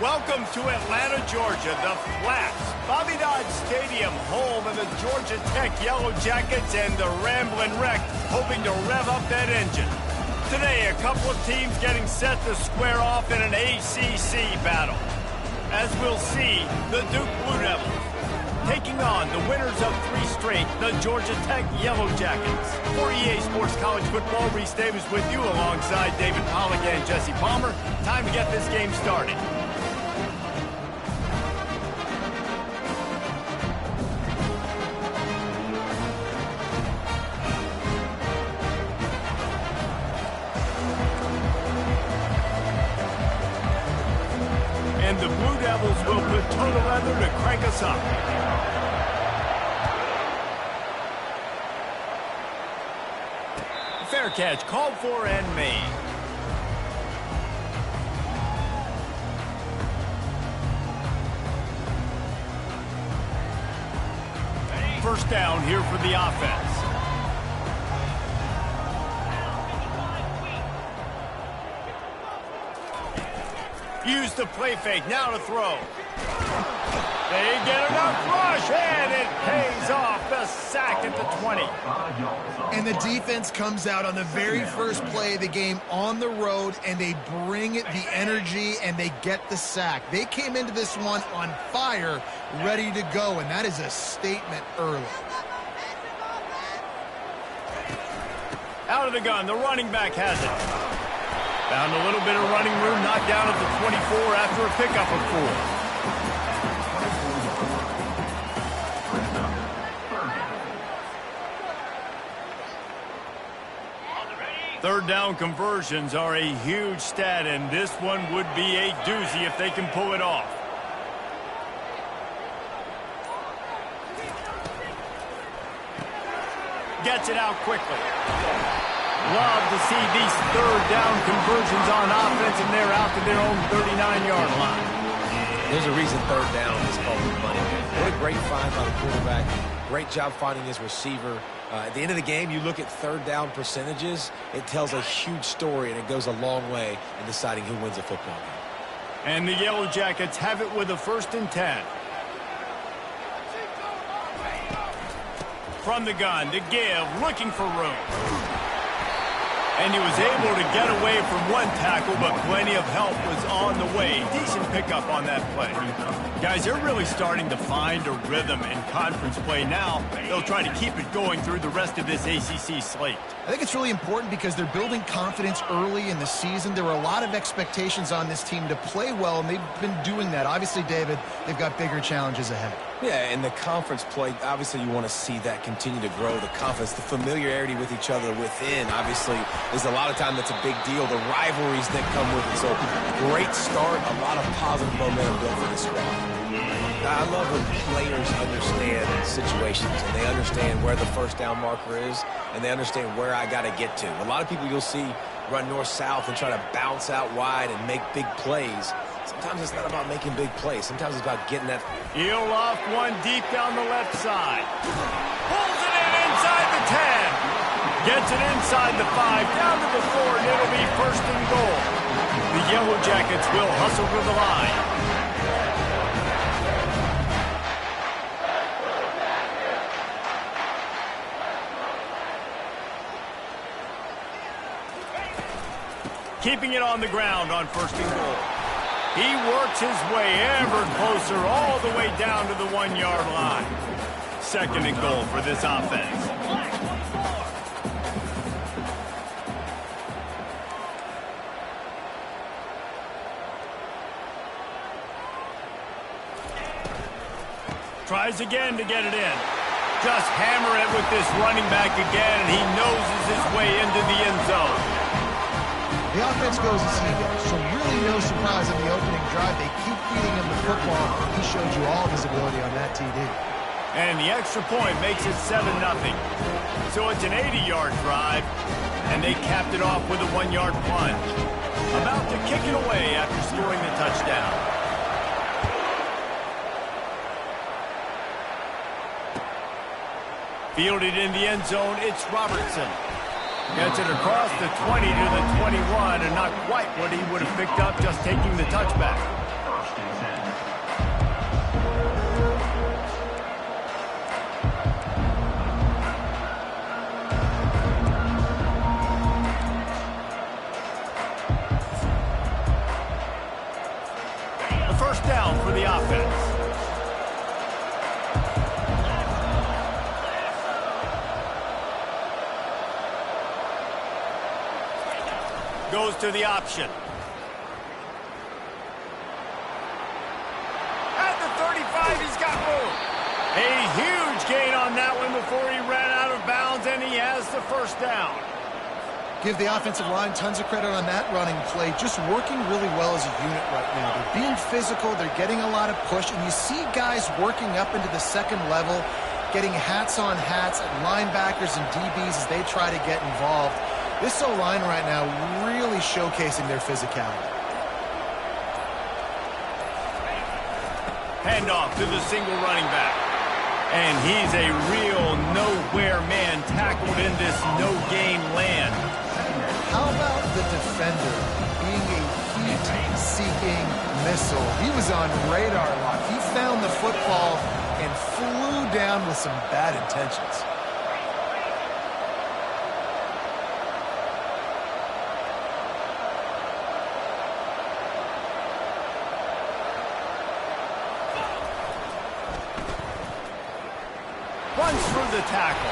Welcome to Atlanta, Georgia, the Flats. Bobby Dodd Stadium, home of the Georgia Tech Yellow Jackets and the Ramblin' Wreck, hoping to rev up that engine. Today, a couple of teams getting set to square off in an ACC battle. As we'll see, the Duke Blue Devils taking on the winners of 3 straight, the Georgia Tech Yellow Jackets. For EA Sports College Football, Reese Davis with you alongside David Pollack and Jesse Palmer. Time to get this game started. And the Blue Devils will put toe to leather to crank us up. Fair catch called for and made. First down here for the offense. Use the play fake, now to throw. They get enough rush, and it pays off. The sack at the 20. And the defense comes out on the very first play of the game on the road, and they bring the energy, and they get the sack. They came into this one on fire, ready to go, and that is a statement early. Out of the gun, the running back has it. Found a little bit of running room, knocked down at the 24 after a pickup of 4. Third down conversions are a huge stat, and this one would be a doozy if they can pull it off. Gets it out quickly. Love to see these third down conversions on offense, and they're out to their own 39-yard line. There's a reason third down is called money. What a great find by the quarterback. Great job finding his receiver. At the end of the game, you look at third down percentages, it tells a huge story, and it goes a long way in deciding who wins a football game. And the Yellow Jackets have it with a 1st and 10. From the gun to give, looking for room. And he was able to get away from one tackle, but plenty of help was on the way. Decent pickup on that play. Guys, they're really starting to find a rhythm in conference play now. They'll try to keep it going through the rest of this ACC slate. I think it's really important because they're building confidence early in the season. There were a lot of expectations on this team to play well, and they've been doing that. Obviously, David, they've got bigger challenges ahead. Yeah, and the conference play, obviously you want to see that continue to grow. The confidence, the familiarity with each other within, obviously, is a lot of time that's a big deal. The rivalries that come with it. So, great start, a lot of positive momentum built for this squad. I love when players understand situations, and they understand where the first down marker is, and they understand where I got to get to. A lot of people you'll see run north-south and try to bounce out wide and make big plays. Sometimes it's not about making big plays. Sometimes it's about getting that. He'll off one deep down the left side. Pulls it in inside the 10. Gets it inside the 5, down to the 4, and it'll be 1st and goal. The Yellow Jackets will hustle to the line. Keeping it on the ground on 1st and goal. He works his way ever closer all the way down to the 1-yard line. 2nd and goal for this offense. Tries again to get it in. Just hammer it with this running back again, and he noses his way into the end zone. The offense goes as he goes, so really no surprise in the opening drive. They keep feeding him the football. He showed you all his ability on that TD. And the extra point makes it 7-0. So it's an 80-yard drive, and they capped it off with a 1-yard plunge. About to kick it away after scoring the touchdown. Fielded in the end zone, it's Robertson. Gets it across the 20 to the 21, and not quite what he would have picked up just taking the touchback. A first down for the offense. Goes to the option. At the 35, he's got room. A huge gain on that one before he ran out of bounds, and he has the first down. Give the offensive line tons of credit on that running play. Just working really well as a unit right now. They're being physical. They're getting a lot of push. And you see guys working up into the second level, getting hats on hats at linebackers and DBs as they try to get involved. This O-line right now really showcasing their physicality. Handoff to the single running back. And he's a real nowhere man tackled in this no-gain land. How about the defender being a heat-seeking missile? He was on radar lock. He found the football and flew down with some bad intentions. Runs through the tackle.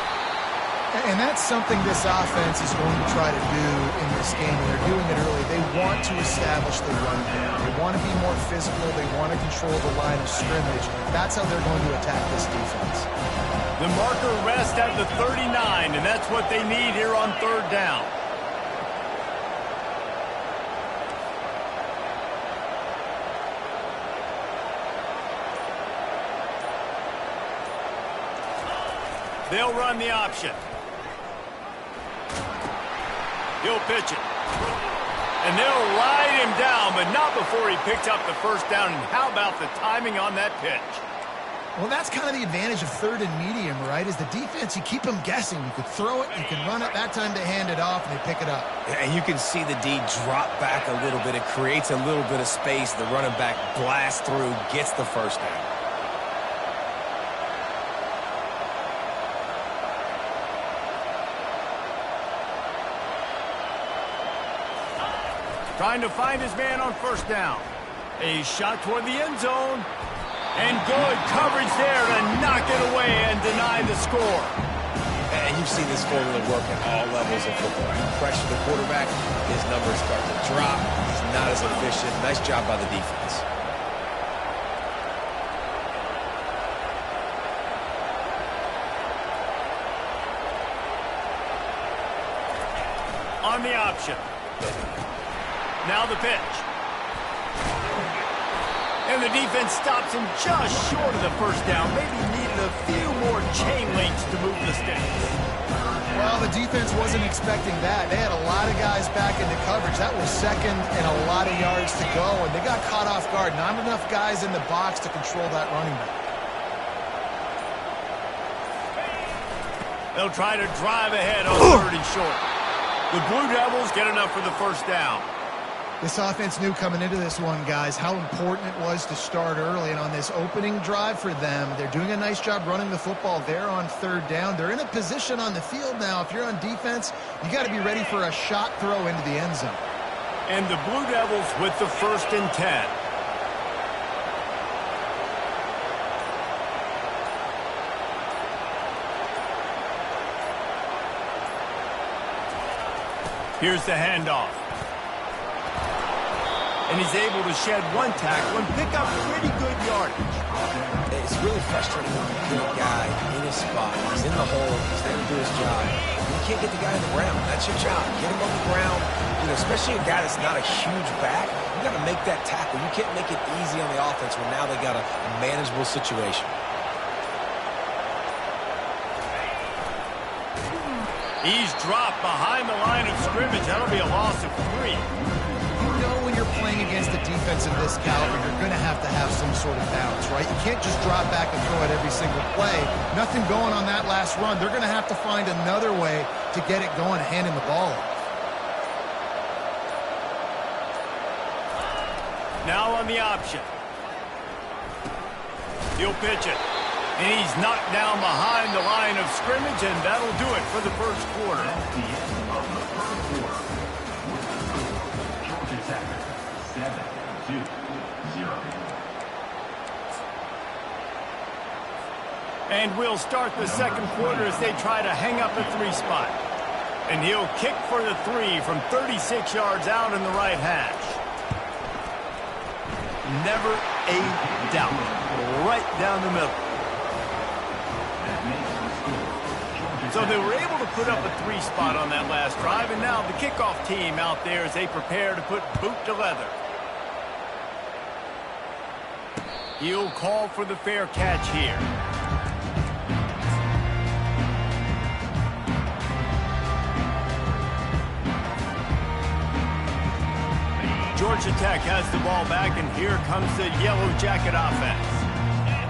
And that's something this offense is going to try to do in this game. And they're doing it early. They want to establish the run game. They want to be more physical. They want to control the line of scrimmage. That's how they're going to attack this defense. The marker rests at the 39, and that's what they need here on third down. They'll run the option. He'll pitch it. And they'll ride him down, but not before he picks up the first down. And how about the timing on that pitch? Well, that's kind of the advantage of third and medium, right? Is the defense, you keep them guessing. You could throw it, you can run it. That time they hand it off, and they pick it up. And you can see the D drop back a little bit. It creates a little bit of space. The running back blasts through, gets the first down. Trying to find his man on first down. A shot toward the end zone. And good coverage there to knock it away and deny the score. And you've seen this formula work at all levels of football. You pressure the quarterback, his numbers start to drop. He's not as efficient. Nice job by the defense. On the option. Now the pitch. And the defense stops him just short of the first down. Maybe needed a few more chain links to move the sticks. Well, the defense wasn't expecting that. They had a lot of guys back into coverage. That was second and a lot of yards to go, and they got caught off guard. Not enough guys in the box to control that running back. They'll try to drive ahead on third and short. The Blue Devils get enough for the first down. This offense knew coming into this one, guys, how important it was to start early. And on this opening drive for them, they're doing a nice job running the football there on third down. They're in a position on the field now. If you're on defense, you got to be ready for a shot throw into the end zone. And the Blue Devils with the 1st and 10. Here's the handoff. And he's able to shed one tackle and pick up pretty good yardage. It's really frustrating when you get a guy in his spot. He's in the hole. He's there to do his job. You can't get the guy on the ground. That's your job. Get him on the ground. You know, especially a guy that's not a huge back. You got to make that tackle. You can't make it easy on the offense when now they got a manageable situation. He's dropped behind the line of scrimmage. That'll be a loss of 3. You know when you're playing against a defense of this caliber, you're going to have some sort of balance, right? You can't just drop back and throw it every single play. Nothing going on that last run. They're going to have to find another way to get it going, handing the ball off. Now on the option. He'll pitch it. And he's knocked down behind the line of scrimmage, and that'll do it for the first quarter. That's the end of the first quarter. Georgia Tech, 7-2-0. And we'll start the second quarter as they try to hang up the 3 spot. And he'll kick for the 3 from 36 yards out in the right hash. Never a doubt. Right down the middle. So they were able to put up a 3 spot on that last drive, and now the kickoff team out there as they prepare to put boot to leather. He'll call for the fair catch here. Georgia Tech has the ball back, and here comes the Yellow Jacket offense.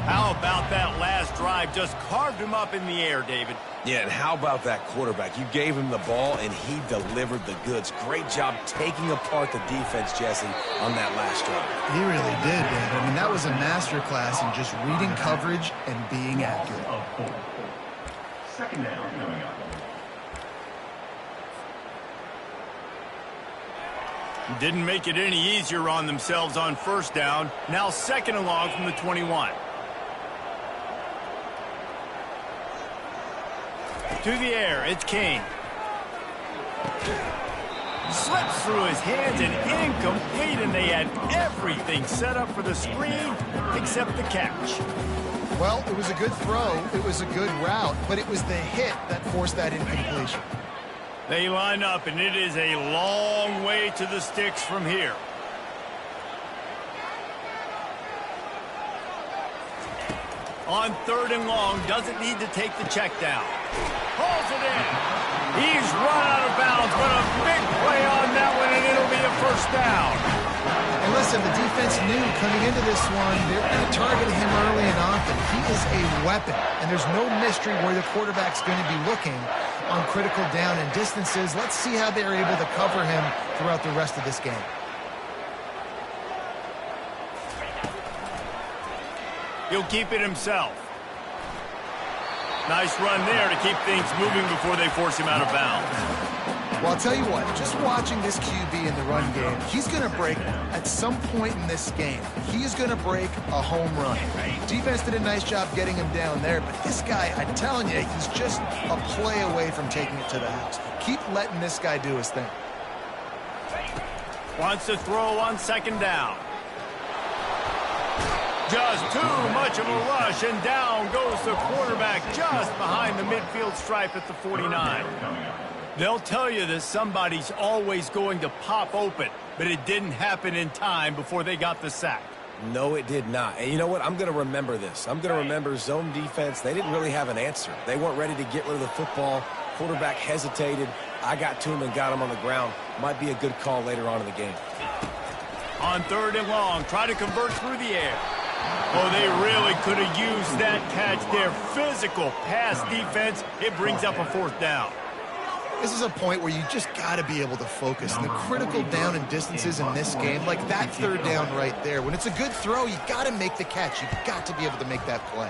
How about that last drive? Just carved him up in the air, David. Yeah, and how about that quarterback? You gave him the ball, and he delivered the goods. Great job taking apart the defense, Jesse, on that last drive. He really did, Dave. I mean, that was a masterclass in just reading coverage and being accurate. Second down coming up. Didn't make it any easier on themselves on first down. Now second and long from the 21. To the air, it's King. Slips through his hands and incomplete, and they had everything set up for the screen except the catch. Well, it was a good throw. It was a good route, but it was the hit that forced that incompletion. They line up, and it is a long way to the sticks from here. On third and long, doesn't need to take the check down. Pulls it in. He's run out of bounds, but a big play on that one, and it'll be a first down. And listen, the defense knew coming into this one, they were going to target him early and often. He is a weapon, and there's no mystery where the quarterback's going to be looking on critical down and distances. Let's see how they're able to cover him throughout the rest of this game. He'll keep it himself. Nice run there to keep things moving before they force him out of bounds. Well, I'll tell you what, just watching this QB in the run game, he's going to break at some point in this game. He is going to break a home run. Defense did a nice job getting him down there, but this guy, I'm telling you, he's just a play away from taking it to the house. Keep letting this guy do his thing. Wants to throw on second down. Just too much of a rush, and down goes the quarterback just behind the midfield stripe at the 49. They'll tell you that somebody's always going to pop open, but it didn't happen in time before they got the sack. No, it did not. And you know what? I'm going to remember this. I'm going to remember zone defense. They didn't really have an answer. They weren't ready to get rid of the football. Quarterback hesitated. I got to him and got him on the ground. Might be a good call later on in the game. On third and long, try to convert through the air. Oh, they really could have used that catch there. Physical pass defense. It brings up a fourth down. This is a point where you just got to be able to focus. And the critical down and distances in this game, like that third down right there, when it's a good throw, you got to make the catch. You've got to be able to make that play.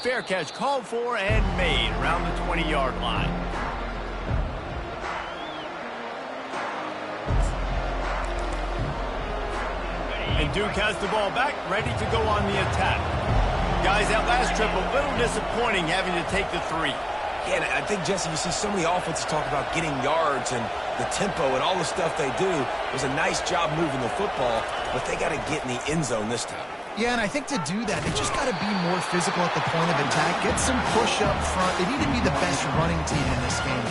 Fair catch called for and made around the 20-yard line. And Duke has the ball back, ready to go on the attack. Guys, that last trip, a little disappointing having to take the 3. Yeah, and I think, Jesse, you see so many offenses talk about getting yards and the tempo and all the stuff they do. It was a nice job moving the football, but they got to get in the end zone this time. Yeah, and I think to do that, they just got to be more physical at the point of attack, get some push up front. They need to be the best running team in this game.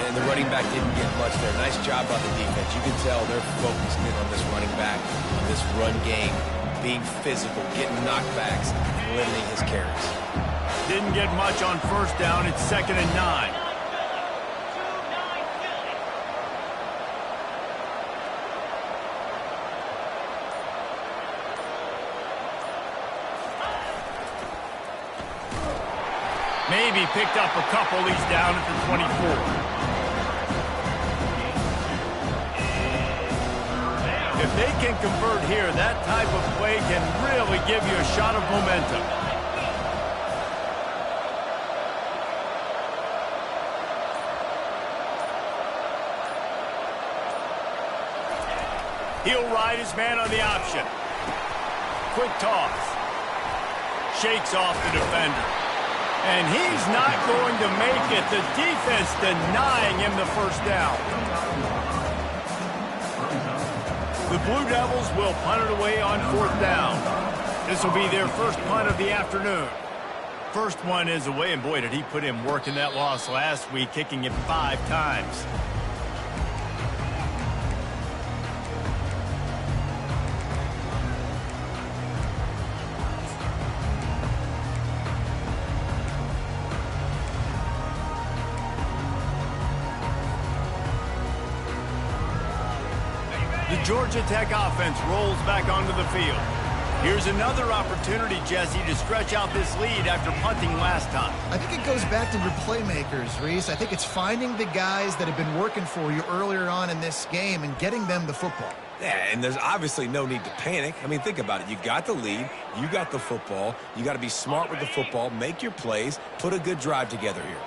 And the running back didn't get much there. Nice job by the defense. You can tell they're focused in on this running back, on this run game, being physical, getting knockbacks, limiting his carries. Didn't get much on first down. It's 2nd and 9. Maybe picked up a couple. He's down at the 24. If they can convert here, that type of play can really give you a shot of momentum. He'll ride his man on the option. Quick toss. Shakes off the defender. And he's not going to make it. The defense denying him the first down. The Blue Devils will punt it away on 4th down. This will be their first punt of the afternoon. First one is away, and boy, did he put in work in that loss last week, kicking it 5 times. The Georgia Tech offense rolls back onto the field. Here's another opportunity, Jesse, to stretch out this lead after punting last time. I think it goes back to your playmakers, Reese. I think it's finding the guys that have been working for you earlier on in this game and getting them the football. Yeah, and there's obviously no need to panic. I mean, think about it. You got the lead. You got the football. You got to be smart with the football, make your plays, put a good drive together here.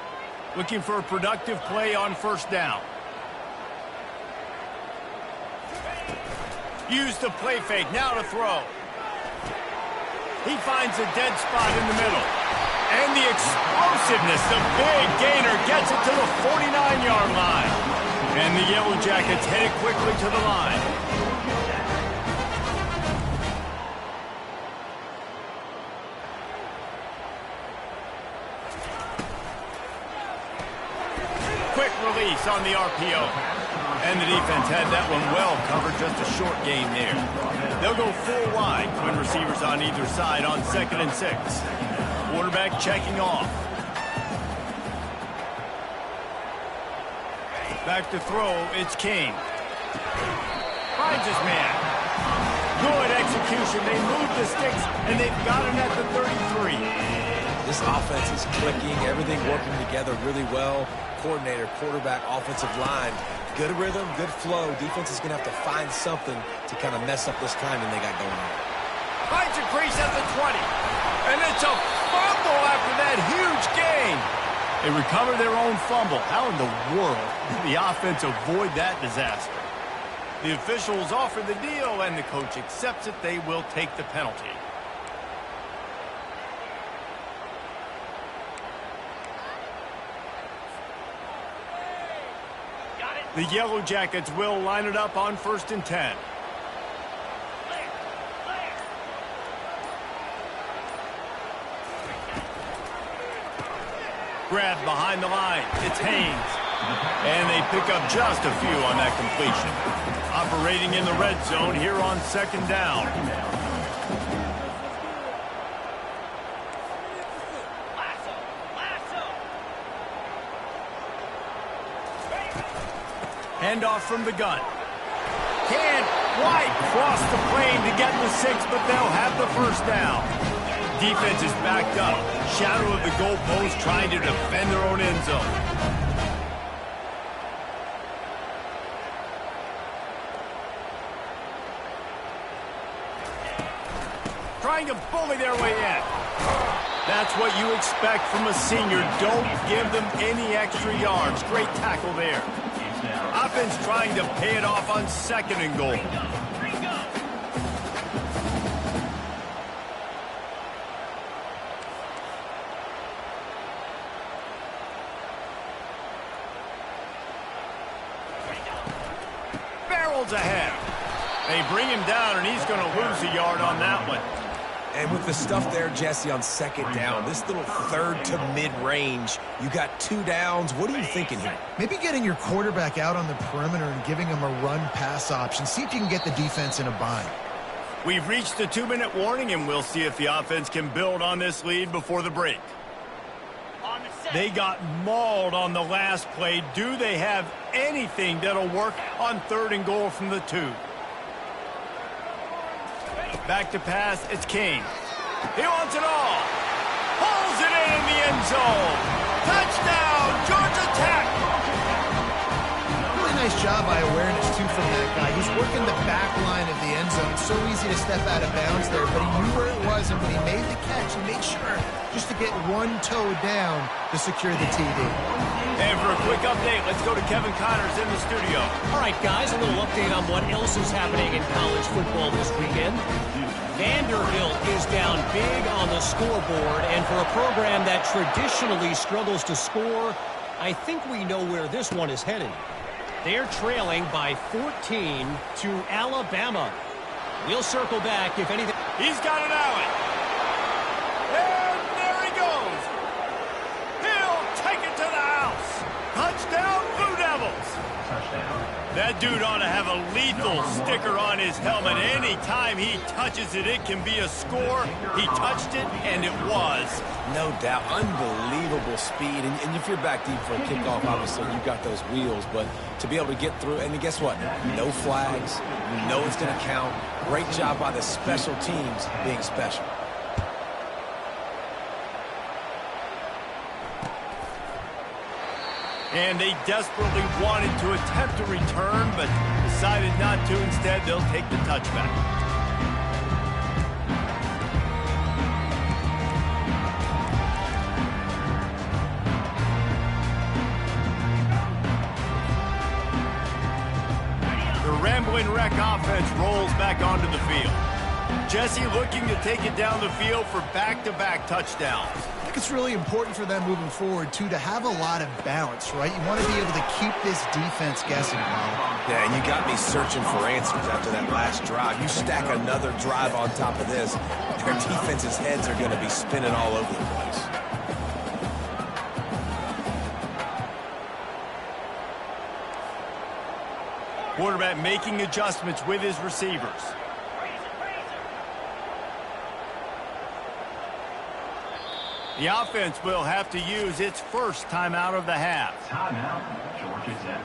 Looking for a productive play on first down. Use the play fake, now to throw. He finds a dead spot in the middle. And the explosiveness, the big gainer gets it to the 49-yard line. And the Yellow Jackets headed quickly to the line. Quick release on the RPO. And the defense had that one well covered, just a short gain there. They'll go full wide, twin receivers on either side on 2nd and 6. Quarterback checking off. Back to throw, it's King. Finds his man. Good execution. They move the sticks, and they've got him at the 33. This offense is clicking, everything working together really well. Coordinator, quarterback, offensive line. Good rhythm, good flow. Defense is going to have to find something to kind of mess up this timing they got going on. Finds a crease at the 20. And it's a fumble after that huge gain. They recover their own fumble. How in the world did the offense avoid that disaster? The officials offer the deal, and the coach accepts it. They will take the penalty. The Yellow Jackets will line it up on 1st and 10. Grabbed behind the line. It's Haynes. And they pick up just a few on that completion. Operating in the red zone here on 2nd down. Handoff from the gun. Can't quite cross the plane to get the 6, but they'll have the first down. Defense is backed up. Shadow of the goalpost trying to defend their own end zone. Trying to bully their way in. That's what you expect from a senior. Don't give them any extra yards. Great tackle there. Offense trying to pay it off on 2nd and goal. Barrels ahead. They bring him down, and he's going to lose a yard on that one. And with the stuff there, Jesse, on 2nd down, this little 3rd to mid-range, you got 2 downs. What are you thinking here? Maybe getting your quarterback out on the perimeter and giving him a run-pass option. See if you can get the defense in a bind. We've reached the 2-minute warning, and we'll see if the offense can build on this lead before the break. They got mauled on the last play. Do they have anything that'll work on 3rd and goal from the 2? Back to pass, it's King. He wants it all. Pulls it in the end zone. Touchdown, Georgia Tech. Really nice job by awareness, too, from that guy. He's working the back line of the end zone. So easy to step out of bounds there, but he knew where it was, and when he made the catch, he made sure just to get one toe down to secure the TD. And for a quick update, let's go to Kevin Connors in the studio. All right, guys, a little update on what else is happening in college football this weekend. Vanderbilt is down big on the scoreboard, and for a program that traditionally struggles to score, I think we know where this one is headed. They're trailing by 14 to Alabama. We'll circle back if anything. He's got it out. And there he goes. He'll take it to the house. Touchdown, Blue Devils. Touchdown. That dude ought to have a lethal sticker on his helmet. Anytime he touches it, it can be a score. He touched it, and it was. No doubt. Unbelievable speed. And if you're back deep for a kickoff, obviously, you've got those wheels. But to be able to get through, and guess what? No flags. You know it's going to count. Great job by the special teams being special. And they desperately wanted to attempt a return, but decided not to. Instead, they'll take the touchback. The Rambling Wreck offense rolls back onto the field. Jesse looking to take it down the field for back-to-back touchdowns. I think it's really important for them moving forward, too, to have a lot of balance, right? You want to be able to keep this defense guessing, Paul. Yeah, and you got me searching for answers after that last drive. You stack another drive on top of this, their defense's heads are going to be spinning all over the place. Quarterback making adjustments with his receivers. The offense will have to use its first timeout of the half. Timeout, Georgia Tech.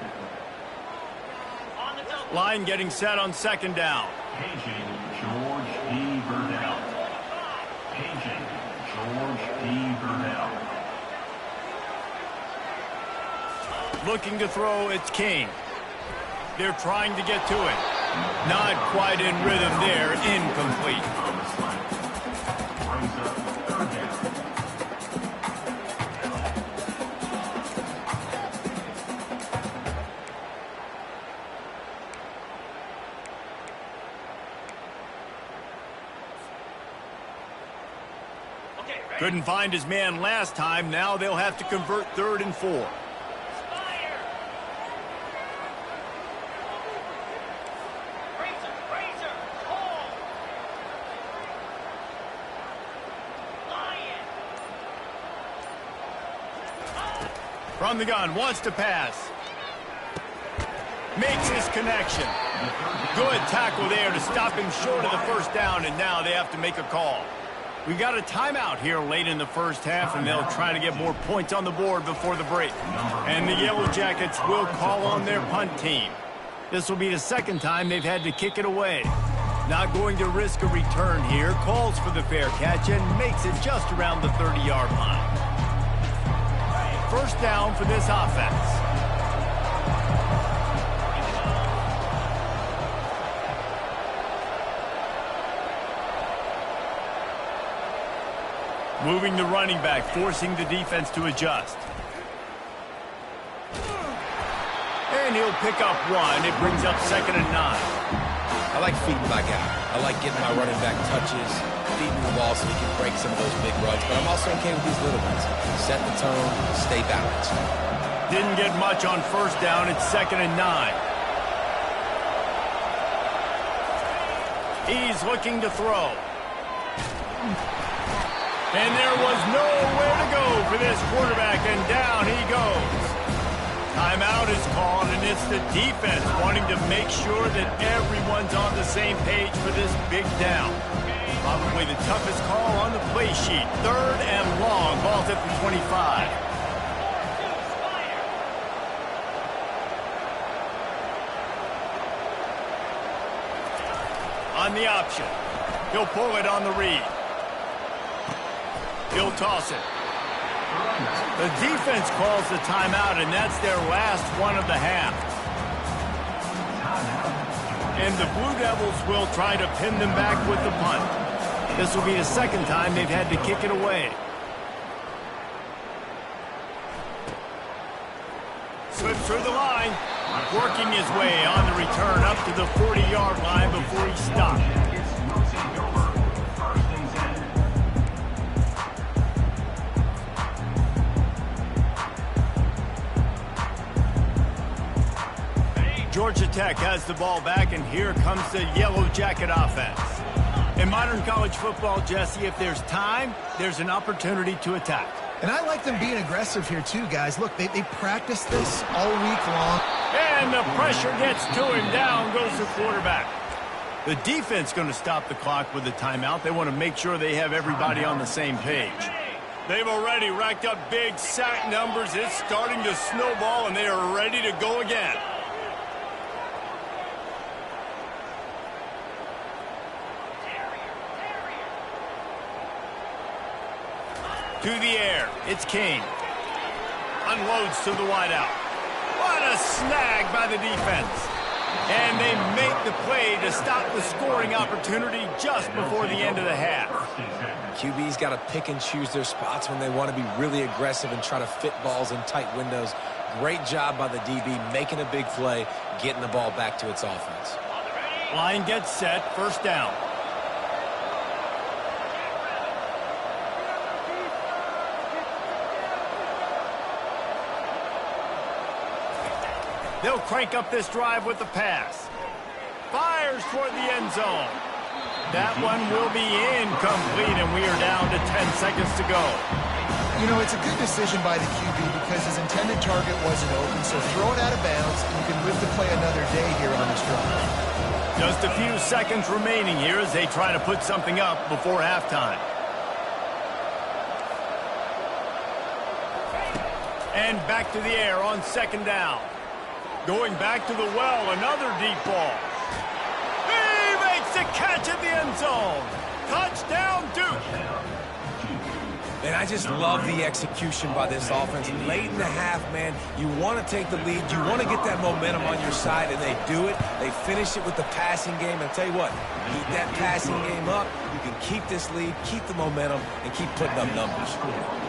Line getting set on second down. Paging George P. Burdell. Paging George P. Burdell. Looking to throw, it's King. They're trying to get to it. Not quite in rhythm there, incomplete. Brings up third down. Couldn't find his man last time. Now they'll have to convert 3rd and 4. From the gun, wants to pass. Makes his connection. Good tackle there to stop him short of the first down, and now they have to make a call. We've got a timeout here late in the first half, and they'll try to get more points on the board before the break. And the Yellow Jackets will call on their punt team. This will be the second time they've had to kick it away. Not going to risk a return here. Calls for the fair catch and makes it just around the 30-yard line. First down for this offense. Moving the running back, forcing the defense to adjust. And he'll pick up 1. It brings up 2nd and 9. I like feeding my guy. I like getting my running back touches, feeding the ball so he can break some of those big runs. But I'm also okay with these little ones. Set the tone, stay balanced. Didn't get much on first down. It's 2nd and 9. He's looking to throw. And there was nowhere to go for this quarterback, and down he goes. Timeout is called, and it's the defense wanting to make sure that everyone's on the same page for this big down. Probably the toughest call on the play sheet. 3rd and long. Ball's at the 25. On the option. He'll pull it on the read. He'll toss it. The defense calls the timeout, and that's their last one of the half. And the Blue Devils will try to pin them back with the punt. This will be the second time they've had to kick it away. Slips through the line, working his way on the return up to the 40-yard line before he stopped. It's no takeover. 1st and 10. Georgia Tech has the ball back, and here comes the Yellow Jacket offense. In modern college football, Jesse, if there's time, there's an opportunity to attack. And I like them being aggressive here too, guys. Look, they practice this all week long. And the pressure gets to him. Down goes the quarterback. The defense going to stop the clock with a timeout. They want to make sure they have everybody on the same page. They've already racked up big sack numbers. It's starting to snowball, and they are ready to go again. To the air, it's Kane. Unloads to the wideout. What a snag by the defense. And they make the play to stop the scoring opportunity just before the end of the half. QB's got to pick and choose their spots when they want to be really aggressive and try to fit balls in tight windows. Great job by the DB making a big play, getting the ball back to its offense. Line gets set, first down. They'll crank up this drive with the pass. Fires toward the end zone. That one will be incomplete, and we are down to 10 seconds to go. You know, it's a good decision by the QB because his intended target wasn't open, so throw it out of bounds, and you can live to play another day here on this drive. Just a few seconds remaining here as they try to put something up before halftime. And back to the air on second down. Going back to the well, another deep ball. He makes the catch at the end zone. Touchdown, Duke. And I just love the execution by this offense. Late in the half, man, you want to take the lead. You want to get that momentum on your side, and they do it. They finish it with the passing game. And I'll tell you what, keep that passing game up. You can keep this lead, keep the momentum, and keep putting up numbers.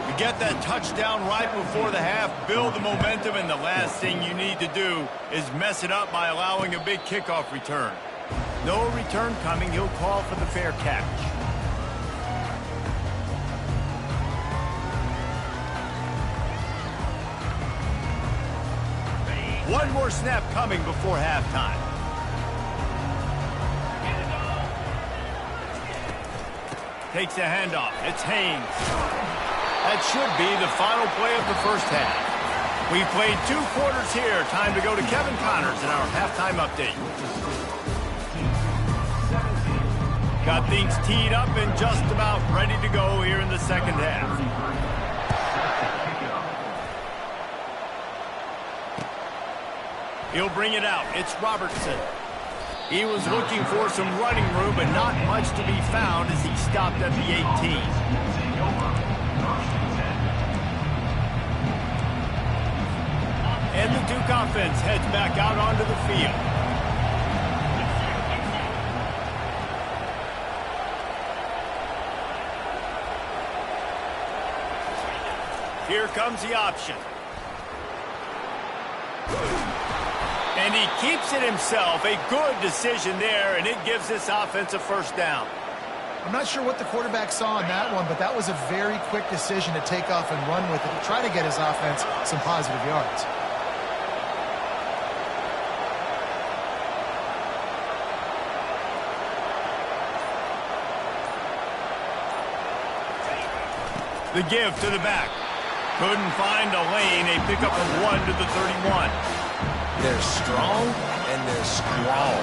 You get that touchdown right before the half, build the momentum, and the last thing you need to do is mess it up by allowing a big kickoff return. No return coming. He'll call for the fair catch. One more snap coming before halftime. Takes the handoff. It's Haynes. That should be the final play of the first half. We played 2 quarters here. Time to go to Kevin Connors in our halftime update. Got things teed up and just about ready to go here in the second half. He'll bring it out. It's Robertson. He was looking for some running room, but not much to be found as he stopped at the 18. And the Duke offense heads back out onto the field. Here comes the option. And he keeps it himself. A good decision there, and it gives this offense a first down. I'm not sure what the quarterback saw on that one, but that was a very quick decision to take off and run with it to try to get his offense some positive yards. The give to the back. Couldn't find a lane. A pickup of 1 to the 31. They're strong and they're strong.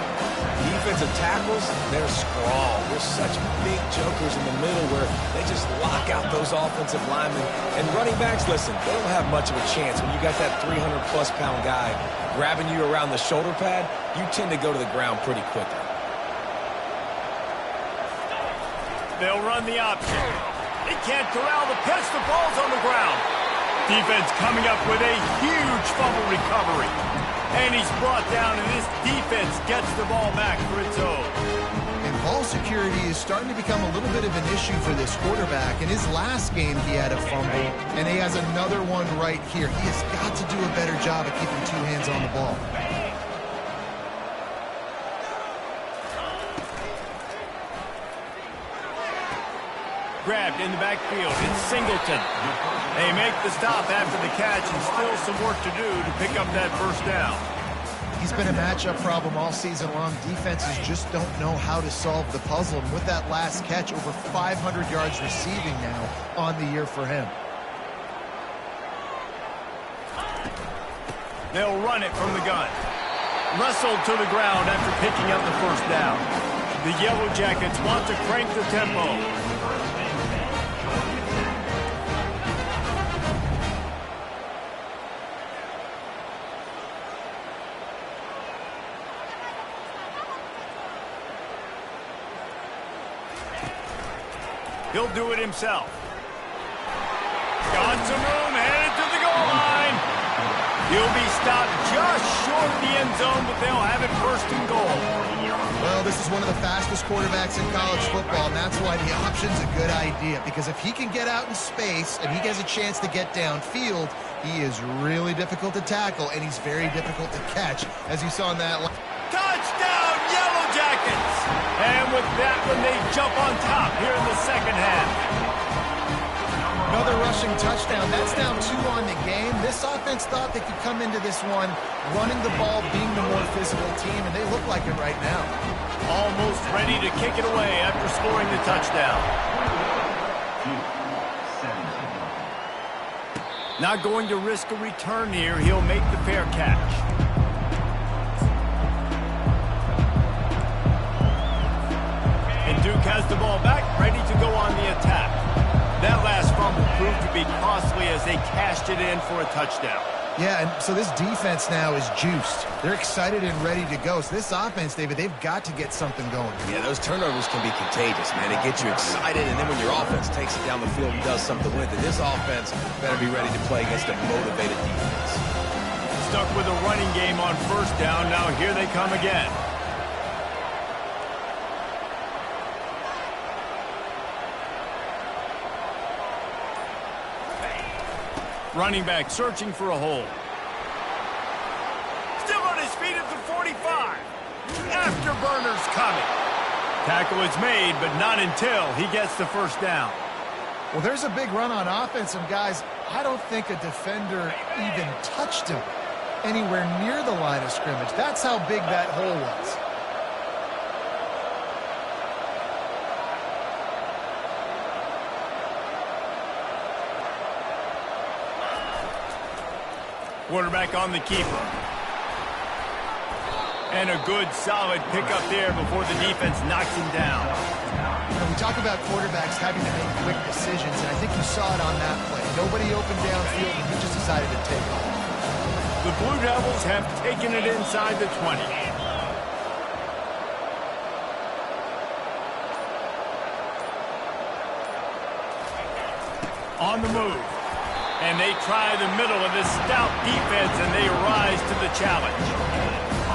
Defensive tackles, they're strong. They're such big jokers in the middle where they just lock out those offensive linemen. And running backs, listen, they don't have much of a chance. When you got that 300-plus pound guy grabbing you around the shoulder pad, you tend to go to the ground pretty quickly. They'll run the option. They can't corral the pitch. The ball's on the ground. Defense coming up with a huge fumble recovery. And he's brought down, and this defense gets the ball back for its own. And ball security is starting to become a little bit of an issue for this quarterback. In his last game, he had a fumble, and he has another one right here. He has got to do a better job of keeping two hands on the ball. Grabbed in the backfield. It's Singleton. They make the stop after the catch, and still some work to do to pick up that first down. He's been a matchup problem all season long. Defenses just don't know how to solve the puzzle. And with that last catch, over 500 yards receiving now on the year for him. They'll run it from the gun. Wrestled to the ground after picking up the first down. The Yellow Jackets want to crank the tempo. He'll do it himself. Got some room, headed to the goal line. He'll be stopped just short of the end zone, but they'll have it first and goal. Well, this is one of the fastest quarterbacks in college football, and that's why the option's a good idea. Because if he can get out in space and he has a chance to get downfield, he is really difficult to tackle, and he's very difficult to catch, as you saw in that. Touchdown, Yellow Jackets! And with that one, they jump on top here in the second half. Another rushing touchdown. That's down 2 on the game. This offense thought they could come into this one running the ball, being the more physical team, and they look like it right now. Almost ready to kick it away after scoring the touchdown. Not going to risk a return here. He'll make the fair catch. Duke has the ball back, ready to go on the attack. That last fumble proved to be costly as they cashed it in for a touchdown. Yeah, and so this defense now is juiced. They're excited and ready to go. So this offense, David, they've got to get something going. Yeah, those turnovers can be contagious, man. They get you excited, and then when your offense takes it down the field and does something with it, this offense better be ready to play against a motivated defense. Stuck with a running game on first down. Now here they come again. Running back searching for a hole. Still on his feet at the 45. Afterburners coming. Tackle is made, but not until he gets the first down. Well, there's a big run on offense, and guys, I don't think a defender even touched him anywhere near the line of scrimmage. That's how big that hole was. Quarterback on the keeper. And a good, solid pickup there before the defense knocks him down. You know, we talk about quarterbacks having to make quick decisions, and I think you saw it on that play. Nobody opened downfield, and he just decided to take off. The Blue Devils have taken it inside the 20. On the move. And they try the middle of this stout defense, and they rise to the challenge.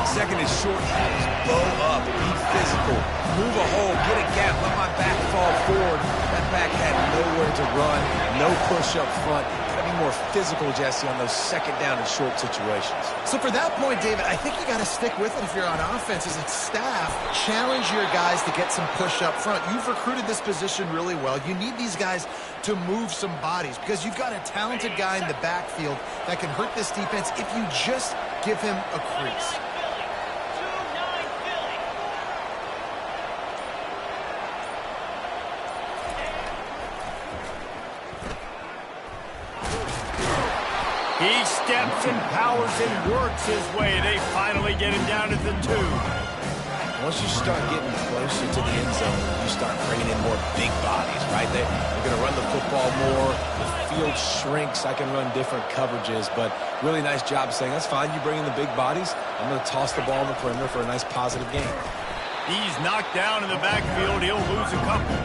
Second is short pass. Bow up. Be physical. Move a hole. Get a gap. Let my back fall forward. That back had nowhere to run. No push up front. Got to be more physical, Jesse, on those second down and short situations. So for that point, David, I think you got to stick with it if you're on offense as a staff. Challenge your guys to get some push up front. You've recruited this position really well. You need these guys to move some bodies because you've got a talented guy in the backfield that can hurt this defense if you just give him a crease. He steps and powers and works his way. They finally get him down at the 2. Once you start getting closer to the end zone, you start bringing in more big bodies, right? They're going to run the football more. The field shrinks. I can run different coverages, but really nice job saying, that's fine. You bring in the big bodies. I'm going to toss the ball in the perimeter for a nice positive gain. He's knocked down in the backfield. He'll lose a couple.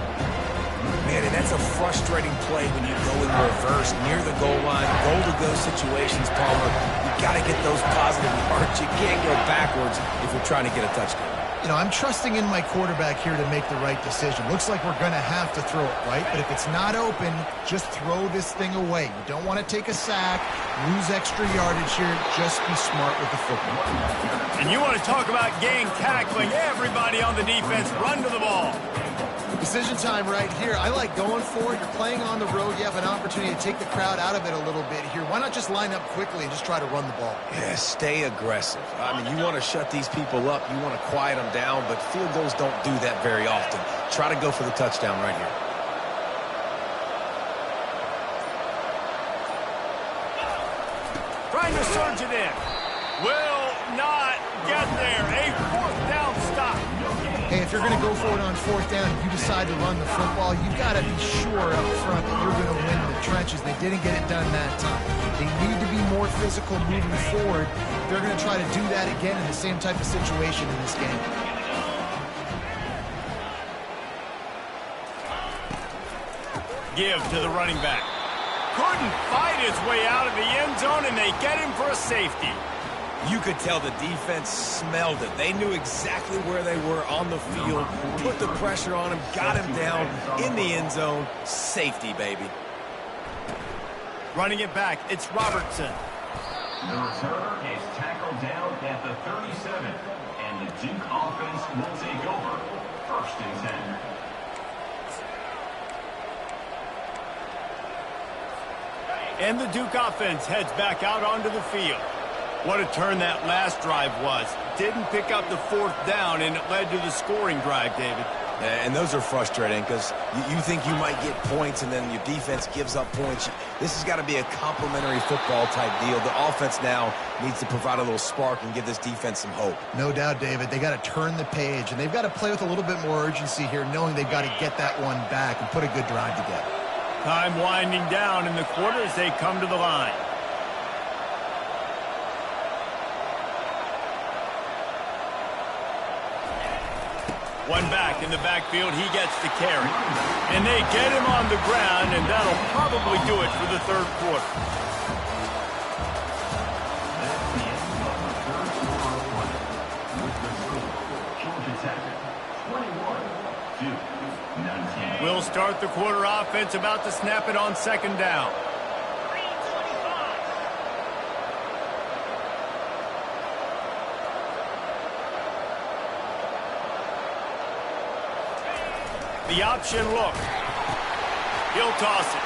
Man, and that's a frustrating play when you go in reverse near the goal line, goal-to-go situations, Palmer. You got to get those positive yards. You can't go backwards if you're trying to get a touchdown. You know, I'm trusting in my quarterback here to make the right decision. Looks like we're going to have to throw it, right? But if it's not open, just throw this thing away. You don't want to take a sack, lose extra yardage here. Just be smart with the football. And you want to talk about gang tackling. Everybody on the defense run to the ball. Decision time right here. I like going for it. You're playing on the road. You have an opportunity to take the crowd out of it a little bit here. Why not just line up quickly and just try to run the ball? Yeah, stay aggressive. I mean, you want to shut these people up. You want to quiet them down, but field goals don't do that very often. Try to go for the touchdown right here. Trying to surge it in. Will not get there. A 4th down stop. Hey, if you're going to go for it on 4th down, if you decide to run the football, you've got to be sure up front that you're going to win in the trenches. They didn't get it done that time. They need to be more physical moving forward. They're going to try to do that again in the same type of situation in this game. Give to the running back. Couldn't fight his way out of the end zone, and they get him for a safety. You could tell the defense smelled it. They knew exactly where they were on the field, put the pressure on him, got him down in the end zone. Safety, baby. Running it back, it's Robertson. The returner is tackled down at the 37, and the Duke offense will take over. 1st and 10. And the Duke offense heads back out onto the field. What a turn that last drive was. Didn't pick up the 4th down, and it led to the scoring drive, David. And those are frustrating because you think you might get points and then your defense gives up points. This has got to be a complementary football type deal. The offense now needs to provide a little spark and give this defense some hope. No doubt, David. They got to turn the page, and they've got to play with a little bit more urgency here, knowing they've got to get that one back and put a good drive together. Time winding down in the quarter as they come to the line. One back in the backfield, he gets the carry. And they get him on the ground, and that'll probably do it for the 3rd quarter. That's the end of the 3rd quarter of play. With the score, Georgia Tech 21, Duke 19. We'll start the quarter offense, about to snap it on 2nd down. The option look. He'll toss it.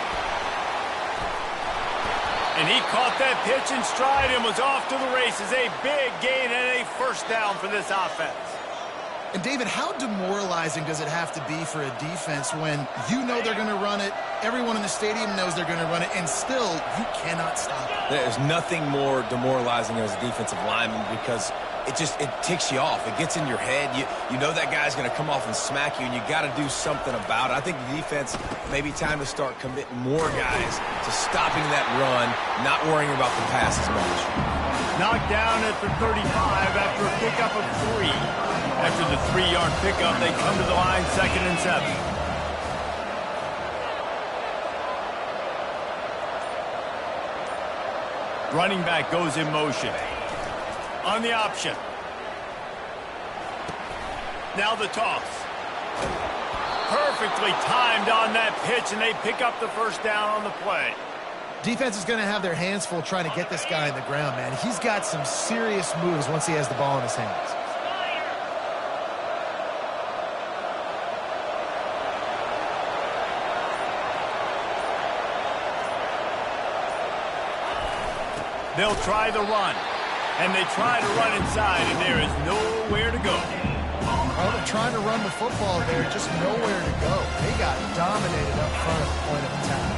And he caught that pitch in stride and was off to the races. A big gain and a 1st down for this offense. And, David, how demoralizing does it have to be for a defense when you know they're going to run it, everyone in the stadium knows they're going to run it, and still you cannot stop it? There's nothing more demoralizing as a defensive lineman because it ticks you off. It gets in your head. You know that guy's going to come off and smack you, and you got to do something about it. I think the defense may be time to start committing more guys to stopping that run, not worrying about the pass as much. Knocked down at the 35 after a pickup of 3. After the 3-yard pickup, they come to the line 2nd and 7. Running back goes in motion. On the option. Now the toss. Perfectly timed on that pitch, and they pick up the 1st down on the play. Defense is going to have their hands full trying to get this guy in the ground, man. He's got some serious moves once he has the ball in his hands. They'll try the run. And they try to run inside, and there is nowhere to go. Well, they're trying to run the football there, just nowhere to go. They got dominated up front at the point of attack.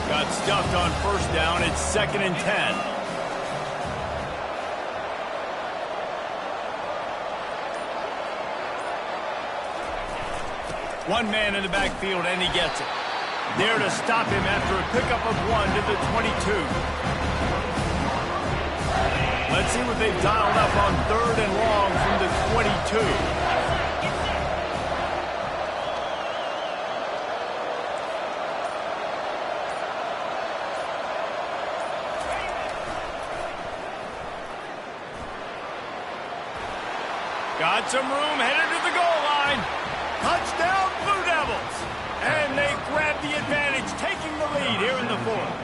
Got stuffed on 1st down. It's 2nd and 10. One man in the backfield, and he gets it. There to stop him after a pickup of 1 to the 22. Let's see what they've dialed up on 3rd and long from the 22. Got some room, headed to the goal line. Touchdown, Blue Devils. And they grab the advantage, taking the lead here in the fourth.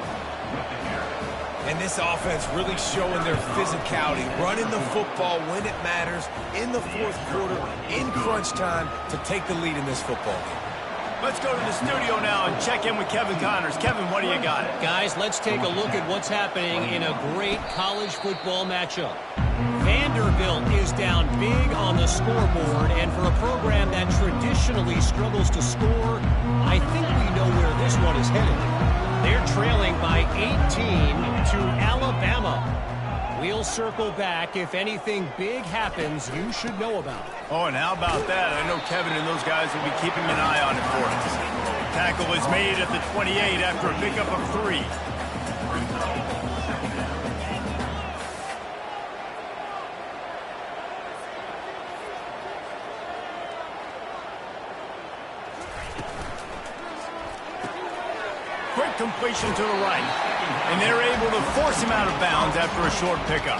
And this offense really showing their physicality, running the football when it matters, in the fourth quarter, in crunch time, to take the lead in this football game. Let's go to the studio now and check in with Kevin Connors. Kevin, what do you got? Guys, let's take a look at what's happening in a great college football matchup. Vanderbilt is down big on the scoreboard, and for a program that traditionally struggles to score, I think we know where this one is headed. They're trailing by 18 to Alabama. We'll circle back. If anything big happens, you should know about it. Oh, and how about that? I know Kevin and those guys will be keeping an eye on it for us. Tackle is made at the 28 after a pickup of 3. Quick completion to the right. And they're able to force him out of bounds after a short pickup.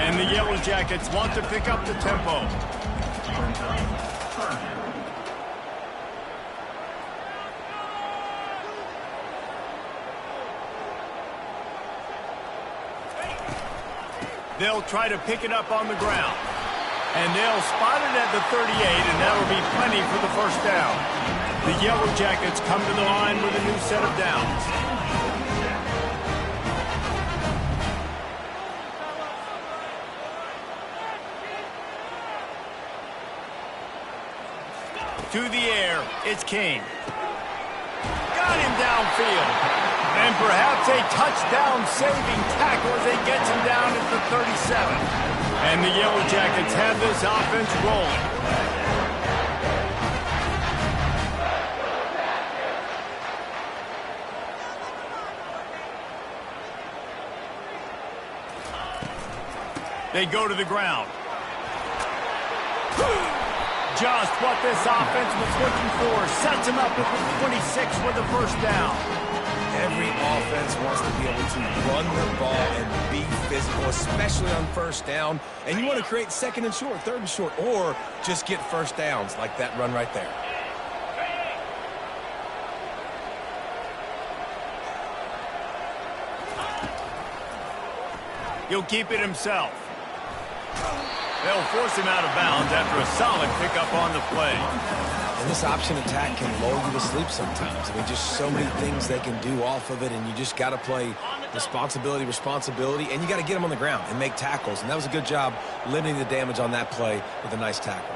And the Yellow Jackets want to pick up the tempo. They'll try to pick it up on the ground. And they'll spot it at the 38, and that'll be plenty for the first down. The Yellow Jackets come to the line with a new set of downs. To the air, it's King. Got him downfield. And perhaps a touchdown-saving tackle as he gets him down at the 37. And the Yellow Jackets have this offense rolling. They go to the ground. Just what this offense was looking for. Sets him up at the 26 with the first down. Every offense wants to be able to run the ball and be physical, especially on first down. And you want to create second and short, third and short, or just get first downs like that run right there. He'll keep it himself. They'll force him out of bounds after a solid pickup on the play. And this option attack can lull you to sleep sometimes. I mean, just so many things they can do off of it, and you just got to play responsibility, and you got to get them on the ground and make tackles. And that was a good job limiting the damage on that play with a nice tackle.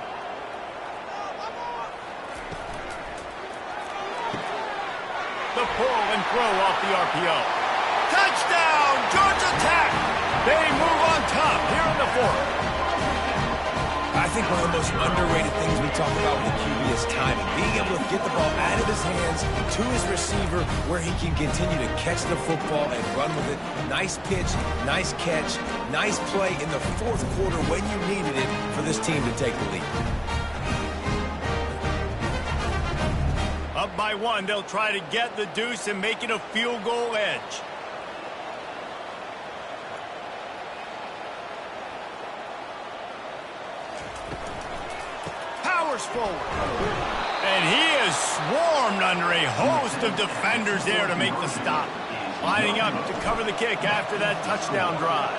The pull and throw off the RPO. Touchdown, Georgia Tech! They move on top here in the fourth. I think one of the most underrated things we talk about with the QB is timing. Being able to get the ball out of his hands to his receiver where he can continue to catch the football and run with it. Nice pitch, nice catch, nice play in the fourth quarter when you needed it for this team to take the lead. Up by 1, they'll try to get the deuce and make it a field goal edge. Forward. And he is swarmed under a host of defenders there to make the stop. Lining up to cover the kick after that touchdown drive.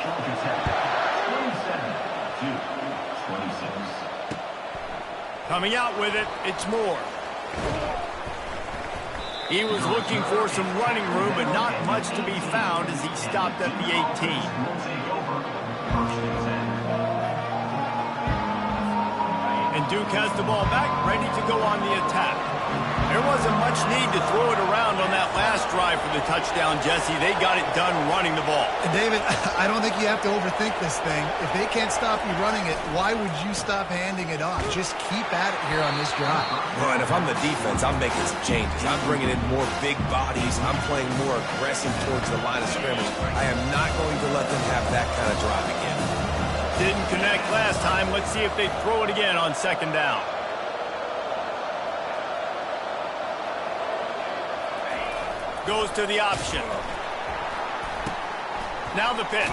Coming out with it, it's Moore. He was looking for some running room, but not much to be found as he stopped at the 18. And Duke has the ball back, ready to go on the attack. There wasn't much need to throw it around on that last drive for the touchdown, Jesse. They got it done running the ball. And David, I don't think you have to overthink this thing. If they can't stop you running it, why would you stop handing it off? Just keep at it here on this drive. Well, and if I'm the defense, I'm making some changes. I'm bringing in more big bodies. I'm playing more aggressive towards the line of scrimmage. I am not going to let them have that kind of drive again. Didn't connect last time. Let's see if they throw it again on second down. Goes to the option. Now the pitch.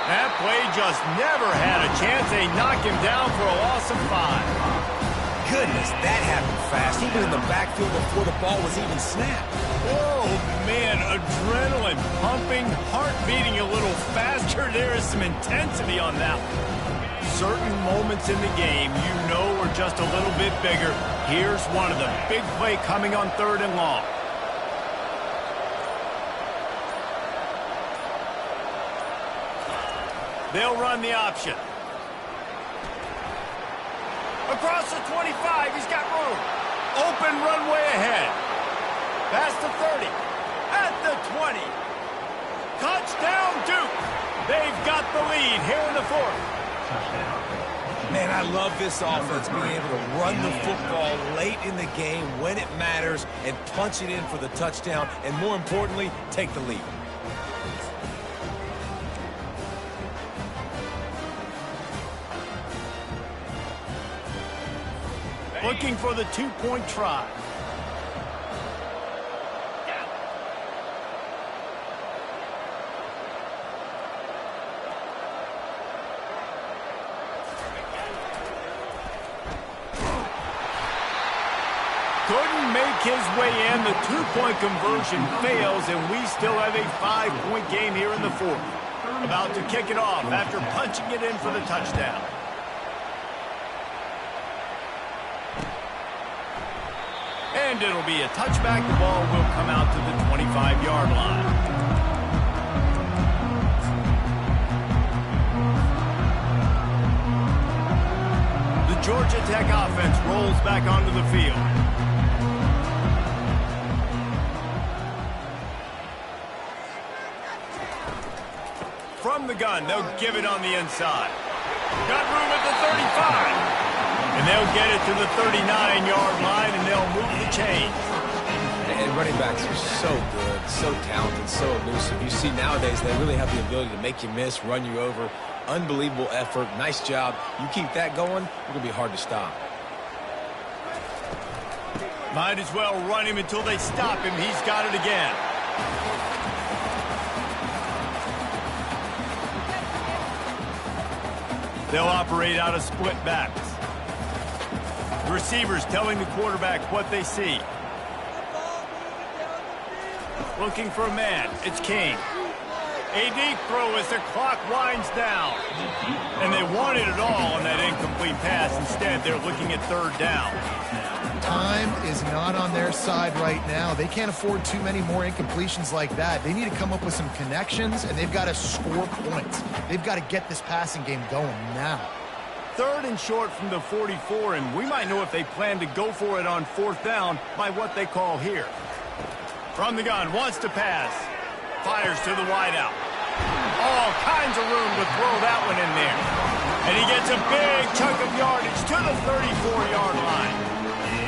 That play just never had a chance. They knock him down for a loss of 5. Goodness, that happened fast, even in the backfield before the ball was even snapped. Oh, man, adrenaline pumping, heart beating a little faster. There is some intensity on that one. Certain moments in the game you know are just a little bit bigger. Here's one of them. Big play coming on 3rd and long. They'll run the option. Across the 25, he's got room. Open runway ahead. Past the 30. At the 20. Touchdown, Duke. They've got the lead here in the 4th. Man, I love this offense being able to run the football late in the game when it matters and punch it in for the touchdown and, more importantly, take the lead. Looking for the 2-point try. Couldn't make his way in. The 2-point conversion fails, and we still have a 5-point game here in the 4th. About to kick it off after punching it in for the touchdown. And it'll be a touchback. The ball will come out to the 25-yard line. The Georgia Tech offense rolls back onto the field. From the gun, they'll give it on the inside. Got room at the 35. And they'll get it to the 39-yard line, and they'll move the chains. And running backs are so good, so talented, so elusive. You see nowadays they really have the ability to make you miss, run you over. Unbelievable effort. Nice job. You keep that going, it's going to be hard to stop. Might as well run him until they stop him. He's got it again. They'll operate out of split backs. The receivers telling the quarterback what they see. Looking for a man. It's King. A deep throw as the clock winds down. And they wanted it all on that incomplete pass. Instead, they're looking at 3rd down. Time is not on their side right now. They can't afford too many more incompletions like that. They need to come up with some connections, and they've got to score points. They've got to get this passing game going now. 3rd and short from the 44, and we might know if they plan to go for it on 4th down by what they call here. From the gun, wants to pass. Fires to the wideout. All kinds of room to throw that one in there. And he gets a big chunk of yardage to the 34-yard line.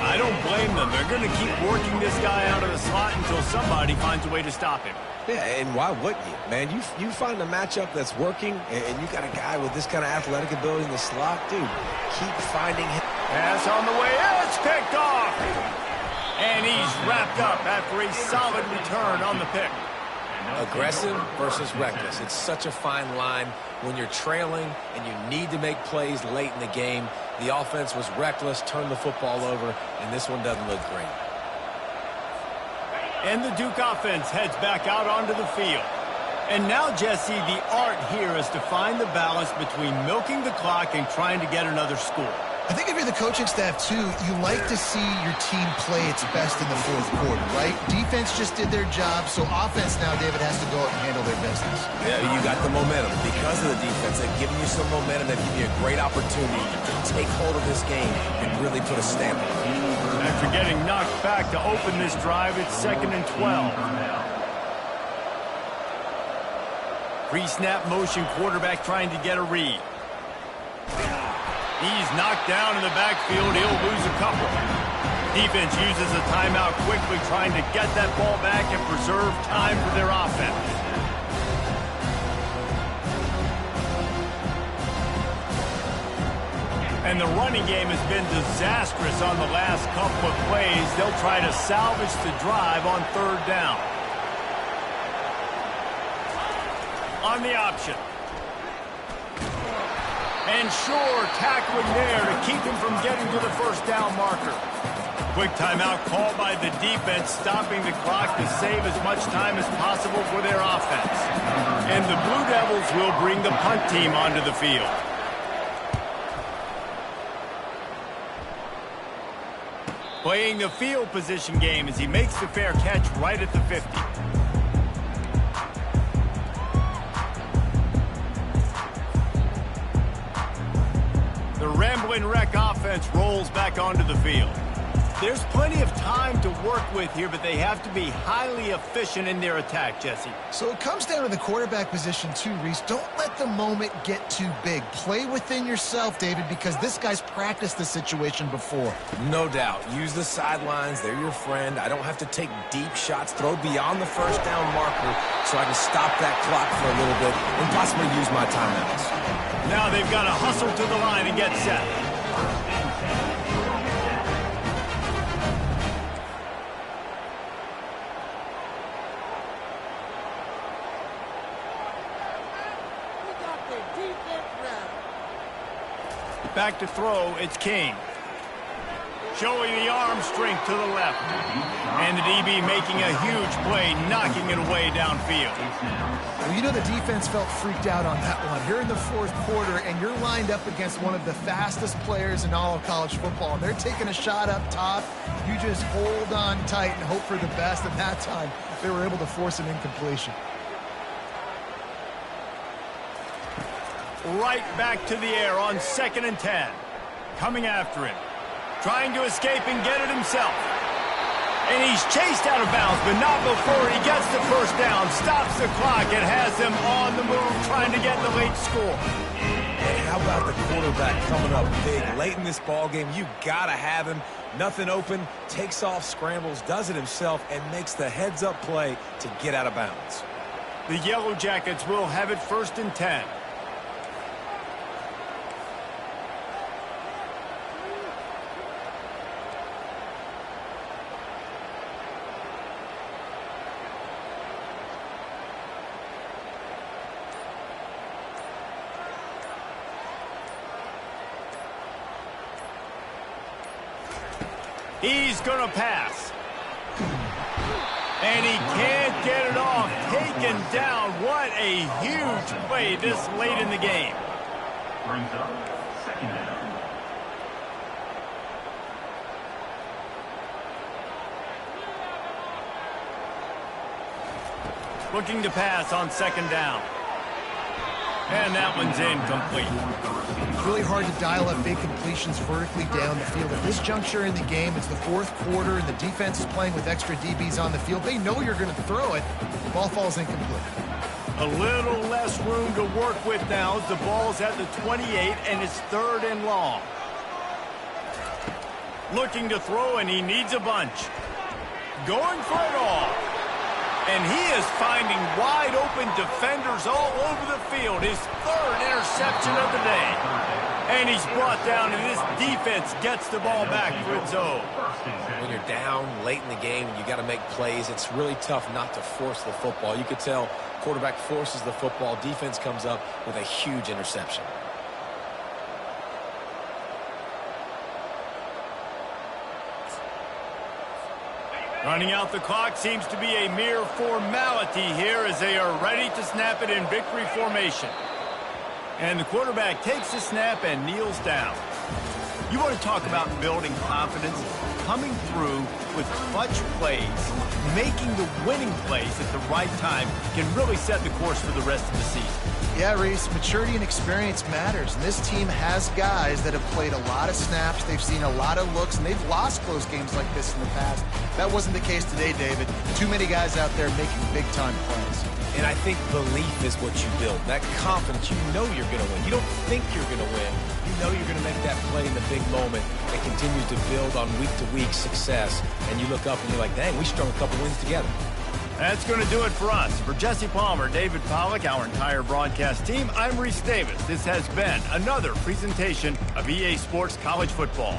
I don't blame them. They're going to keep working this guy out of the slot until somebody finds a way to stop him. Yeah, and why wouldn't you? Man, you find a matchup that's working, and you got a guy with this kind of athletic ability in the slot, dude, keep finding him. Pass on the way. It's picked off. And he's wrapped up after a solid return on the pick. Aggressive versus reckless. It's such a fine line when you're trailing and you need to make plays late in the game. The offense was reckless, turned the football over, and this one doesn't look great. And the Duke offense heads back out onto the field. And now, Jesse, the art here is to find the balance between milking the clock and trying to get another score. I think if you're the coaching staff, too, you like to see your team play its best in the 4th quarter, right? Defense just did their job, so offense now, David, has to go out and handle their business. Yeah, you got the momentum. Because of the defense, they've given you some momentum. They've given you a great opportunity to take hold of this game and really put a stamp on it. After getting knocked back to open this drive, it's 2nd and 12. Pre-snap motion quarterback trying to get a read. He's knocked down in the backfield. He'll lose a couple. Defense uses a timeout quickly, trying to get that ball back and preserve time for their offense. And the running game has been disastrous on the last couple of plays. They'll try to salvage the drive on 3rd down. On the option. And sure tackling there to keep him from getting to the first down marker. Quick timeout called by the defense, stopping the clock to save as much time as possible for their offense. And the Blue Devils will bring the punt team onto the field. Playing the field position game as he makes the fair catch right at the 50. The Ramblin' Wreck offense rolls back onto the field. There's plenty of time to work with here, but they have to be highly efficient in their attack, Jesse. So it comes down to the quarterback position too, Reese. Don't let the moment get too big. Play within yourself, David, because this guy's practiced this situation before. No doubt. Use the sidelines. They're your friend. I don't have to take deep shots, throw beyond the first down marker so I can stop that clock for a little bit and possibly use my timeouts. Now they've got to hustle to the line and get set. Back to throw, it's King. Showing the arm strength to the left. And the DB making a huge play, knocking it away downfield. Well, you know the defense felt freaked out on that one. You're in the fourth quarter, and you're lined up against one of the fastest players in all of college football. And they're taking a shot up top. You just hold on tight and hope for the best. And that time, they were able to force an incompletion. Right back to the air on 2nd and 10. Coming after him. Trying to escape and get it himself. And he's chased out of bounds, but not before he gets the first down. Stops the clock and has them on the move trying to get the late score. And how about the quarterback coming up big late in this ball game? You got to have him. Nothing open. Takes off, scrambles, does it himself, and makes the heads-up play to get out of bounds. The Yellow Jackets will have it 1st and 10. He's going to pass. And he can't get it off. Taken down. What a huge play this late in the game. Brings up 2nd down. Looking to pass on 2nd down. And that one's incomplete. It's really hard to dial up big completions vertically down the field. At this juncture in the game, it's the fourth quarter, and the defense is playing with extra DBs on the field. They know you're going to throw it. The ball falls incomplete. A little less room to work with now as the ball's at the 28, and it's 3rd and long. Looking to throw, and he needs a bunch. Going for it all. And he is finding wide-open defenders all over the field. His 3rd interception of the day. And he's brought down, and this defense gets the ball back for its own. When you're down late in the game and you got to make plays, it's really tough not to force the football. You could tell quarterback forces the football. Defense comes up with a huge interception. Running out the clock seems to be a mere formality here as they are ready to snap it in victory formation. And the quarterback takes the snap and kneels down. You want to talk about building confidence? Coming through with clutch plays, making the winning plays at the right time can really set the course for the rest of the season. Yeah, Reese, maturity and experience matters, and this team has guys that have played a lot of snaps, they've seen a lot of looks, and they've lost close games like this in the past. That wasn't the case today, David. Too many guys out there making big-time plays. And I think belief is what you build. That confidence, you know you're going to win. You don't think you're going to win. You know you're going to make that play in the big moment that continues to build on week-to-week success. And you look up and you're like, dang, we strung a couple wins together. That's going to do it for us. For Jesse Palmer, David Pollack, our entire broadcast team, I'm Reese Davis. This has been another presentation of EA Sports College Football.